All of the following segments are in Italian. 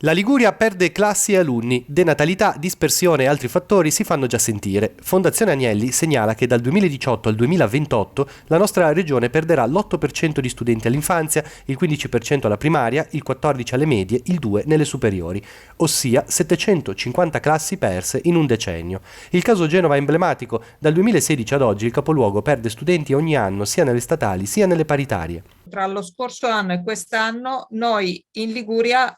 La Liguria perde classi e alunni, denatalità, dispersione e altri fattori si fanno già sentire. Fondazione Agnelli segnala che dal 2018 al 2028 la nostra regione perderà l'8% di studenti all'infanzia, il 15% alla primaria, il 14% alle medie, il 2% nelle superiori, ossia 750 classi perse in un decennio. Il caso Genova è emblematico, dal 2016 ad oggi il capoluogo perde studenti ogni anno sia nelle statali sia nelle paritarie. Tra lo scorso anno e quest'anno noi in Liguria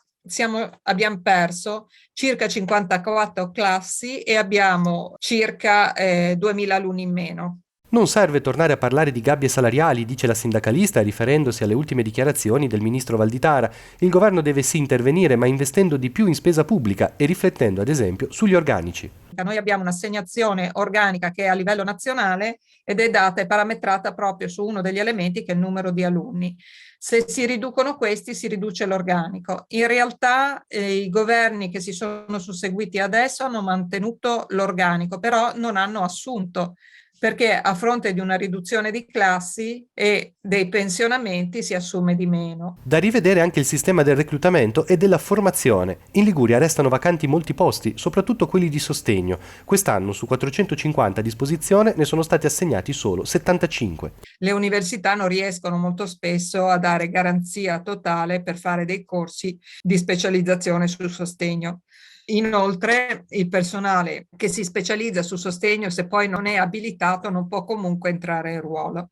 abbiamo perso circa 54 classi e abbiamo circa 2000 alunni in meno. Non serve tornare a parlare di gabbie salariali, dice la sindacalista, riferendosi alle ultime dichiarazioni del ministro Valditara. Il governo deve sì intervenire, ma investendo di più in spesa pubblica e riflettendo, ad esempio, sugli organici. Noi abbiamo un'assegnazione organica che è a livello nazionale ed è data e parametrata proprio su uno degli elementi che è il numero di alunni. Se si riducono questi, si riduce l'organico. In realtà i governi che si sono susseguiti adesso hanno mantenuto l'organico, però non hanno assunto, perché a fronte di una riduzione di classi e dei pensionamenti si assume di meno. Da rivedere anche il sistema del reclutamento e della formazione. In Liguria restano vacanti molti posti, soprattutto quelli di sostegno. Quest'anno su 450 a disposizione ne sono stati assegnati solo 75. Le università non riescono molto spesso a dare garanzia totale per fare dei corsi di specializzazione sul sostegno. Inoltre il personale che si specializza sul sostegno, se poi non è abilitato, non può comunque entrare in ruolo.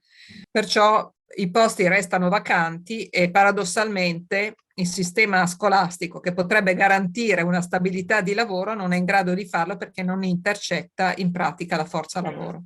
Perciò i posti restano vacanti e paradossalmente il sistema scolastico, che potrebbe garantire una stabilità di lavoro, non è in grado di farlo perché non intercetta in pratica la forza lavoro.